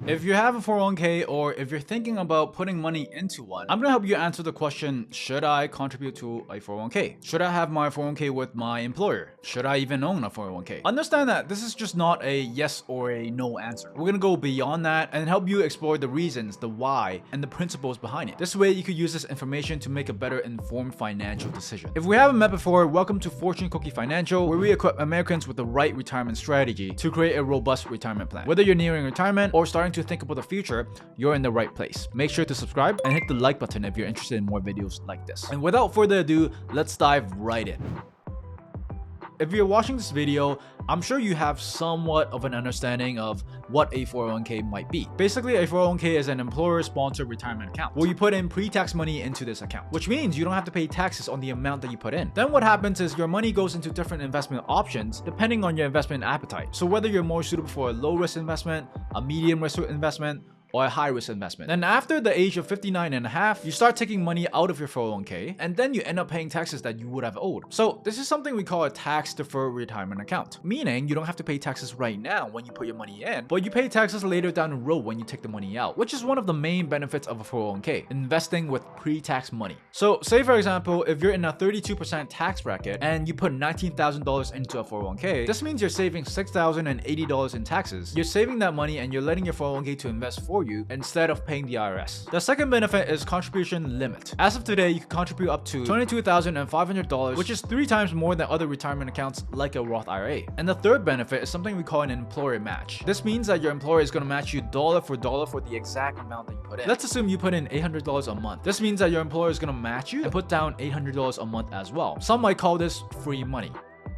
If you have a 401k or if you're thinking about putting money into one, I'm gonna help you answer the question, should I contribute to a 401k? Should I have my 401k with my employer? Should I even own a 401k? Understand that this is just not a yes or a no answer. We're gonna go beyond that and help you explore the reasons, the why, and the principles behind it. This way you could use this information to make a better informed financial decision. If we haven't met before, welcome to Fortune Cookie Financial, where we equip Americans with the right retirement strategy to create a robust retirement plan. Whether you're nearing retirement or starting to think about the future, you're in the right place. Make sure to subscribe and hit the like button if you're interested in more videos like this. And without further ado, let's dive right in. If you're watching this video, I'm sure you have somewhat of an understanding of what a 401k might be. Basically, a 401k is an employer-sponsored retirement account where you put in pre-tax money into this account, which means you don't have to pay taxes on the amount that you put in. Then what happens is your money goes into different investment options depending on your investment appetite. So whether you're more suitable for a low-risk investment, a medium-risk investment, or a high-risk investment. Then after the age of 59 and a half, you start taking money out of your 401k, and then you end up paying taxes that you would have owed. So this is something we call a tax-deferred retirement account, meaning you don't have to pay taxes right now when you put your money in, but you pay taxes later down the road when you take the money out, which is one of the main benefits of a 401k, investing with pre-tax money. So say for example, if you're in a 32% tax bracket and you put $19,000 into a 401k, this means you're saving $6,080 in taxes. You're saving that money and you're letting your 401k to invest for you instead of paying the IRS. The second benefit is contribution limit. As of today, you can contribute up to $22,500, which is 3 times more than other retirement accounts like a Roth IRA. And the third benefit is something we call an employer match. This means that your employer is going to match you dollar for the exact amount that you put in. Let's assume you put in $800 a month. This means that your employer is going to match you and put down $800 a month as well. Some might call this free money.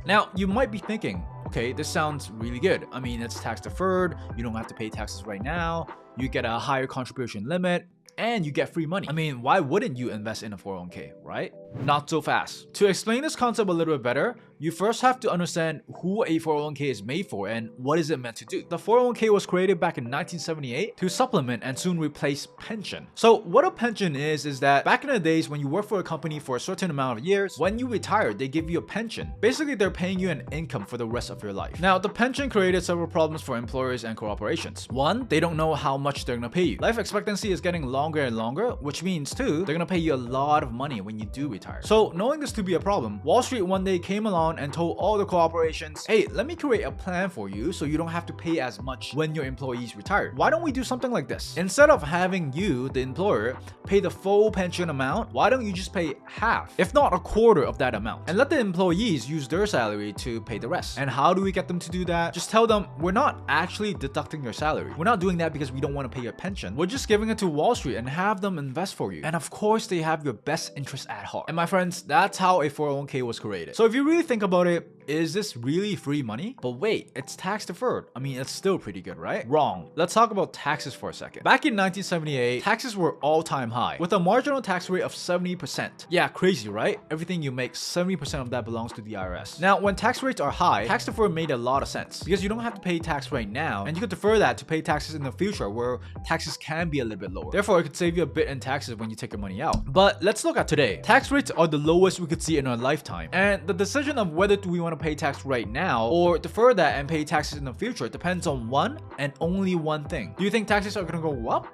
Now, you might be thinking, okay, this sounds really good. I mean, it's tax deferred, you don't have to pay taxes right now, you get a higher contribution limit, and you get free money. I mean, why wouldn't you invest in a 401k, right? Not so fast. To explain this concept a little bit better, you first have to understand who a 401k is made for and what is it meant to do. The 401k was created back in 1978 to supplement and soon replace pension. So what a pension is that back in the days when you work for a company for a certain amount of years, when you retire, they give you a pension. Basically, they're paying you an income for the rest of your life. Now, the pension created several problems for employers and corporations. One, they don't know how much they're gonna pay you. Life expectancy is getting longer and longer, which means too, they're gonna pay you a lot of money when you do retire. So knowing this to be a problem, Wall Street one day came along and told all the corporations, hey, let me create a plan for you so you don't have to pay as much when your employees retire. Why don't we do something like this? Instead of having you, the employer, pay the full pension amount, why don't you just pay half, if not a quarter of that amount, and let the employees use their salary to pay the rest? And how do we get them to do that? Just tell them, we're not actually deducting your salary. We're not doing that because we don't want to pay your pension. We're just giving it to Wall Street and have them invest for you. And of course, they have your best interest at heart. And my friends, that's how a 401k was created. So if you really think about it, is this really free money? But wait, it's tax deferred. I mean, it's still pretty good, right? Wrong. Let's talk about taxes for a second. Back in 1978, taxes were all-time high with a marginal tax rate of 70%. Yeah, crazy, right? Everything you make, 70% of that belongs to the IRS. Now, when tax rates are high, tax deferred made a lot of sense because you don't have to pay tax right now and you could defer that to pay taxes in the future where taxes can be a little bit lower. Therefore, it could save you a bit in taxes when you take your money out. But let's look at today. Tax rates are the lowest we could see in our lifetime. And the decision of whether do we want to pay tax right now or defer that and pay taxes in the future depends on one and only one thing. Do you think taxes are going to go up?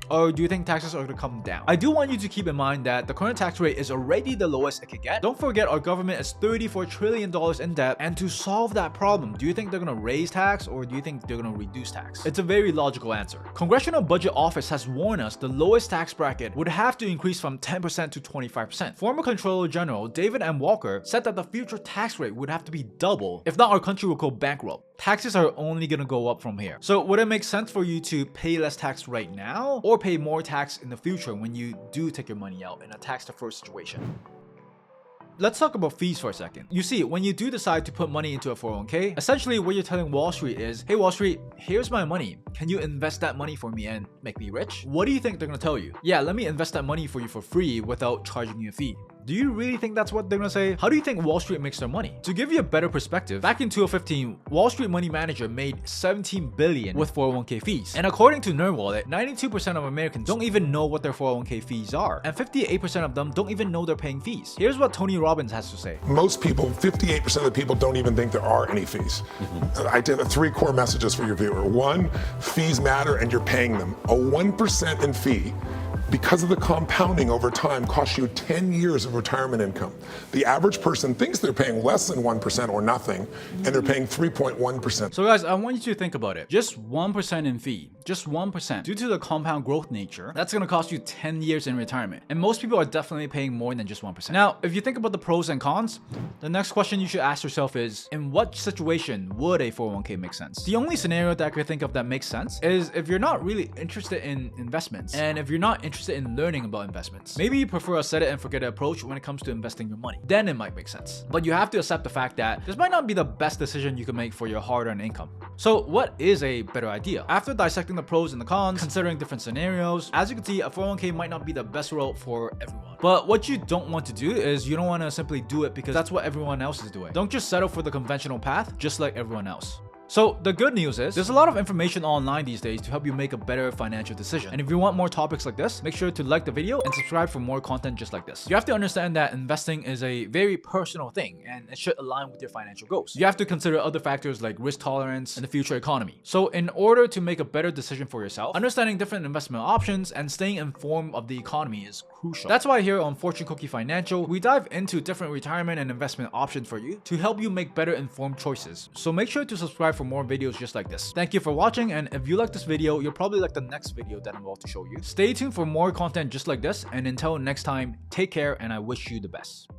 Or do you think taxes are going to come down? I do want you to keep in mind that the current tax rate is already the lowest it could get. Don't forget our government is $34 trillion in debt, and to solve that problem, do you think they're going to raise tax or do you think they're going to reduce tax? It's a very logical answer. Congressional Budget Office has warned us the lowest tax bracket would have to increase from 10% to 25%. Former Comptroller General David M. Walker said that the future tax rate would have to be double. If not, our country will go bankrupt. Taxes are only going to go up from here. So would it make sense for you to pay less tax right now or pay more tax in the future when you do take your money out in a tax deferred situation? Let's talk about fees for a second. You see, when you do decide to put money into a 401k, essentially what you're telling Wall Street is, hey Wall Street, here's my money. Can you invest that money for me and make me rich? What do you think they're gonna tell you? Yeah, let me invest that money for you for free without charging you a fee. Do you really think that's what they're gonna say? How do you think Wall Street makes their money? To give you a better perspective, back in 2015, Wall Street Money Manager made $17 billion with 401k fees. And according to NerdWallet, 92% of Americans don't even know what their 401k fees are, and 58% of them don't even know they're paying fees. Here's what Tony Robbins has to say. Most people, 58% of the people don't even think there are any fees. I did 3 core messages for your viewer. 1, fees matter and you're paying them. A 1% in fee, because of the compounding over time, costs you 10 years of retirement income. The average person thinks they're paying less than 1% or nothing, and they're paying 3.1%. So guys, I want you to think about it. Just 1% in fee, just 1%. Due to the compound growth nature, that's gonna cost you 10 years in retirement. And most people are definitely paying more than just 1%. Now, if you think about the pros and cons, the next question you should ask yourself is, in what situation would a 401k make sense? The only scenario that I could think of that makes sense is if you're not really interested in investments, and if you're not interested in learning about investments. Maybe you prefer a set it and forget it approach when it comes to investing your money. Then it might make sense. But you have to accept the fact that this might not be the best decision you can make for your hard-earned income. So what is a better idea? After dissecting the pros and the cons, considering different scenarios, as you can see, a 401k might not be the best route for everyone. But what you don't want to do is you don't want to simply do it because that's what everyone else is doing. Don't just settle for the conventional path, just like everyone else. So the good news is there's a lot of information online these days to help you make a better financial decision. And if you want more topics like this, make sure to like the video and subscribe for more content just like this. You have to understand that investing is a very personal thing and it should align with your financial goals. You have to consider other factors like risk tolerance and the future economy. So in order to make a better decision for yourself, understanding different investment options and staying informed of the economy is crucial. That's why here on Fortune Cookie Financial, we dive into different retirement and investment options for you to help you make better informed choices. So make sure to subscribe for more videos just like this. Thank you for watching, and if you like this video, you'll probably like the next video that I'm about to show you. Stay tuned for more content just like this, and until next time, take care and I wish you the best.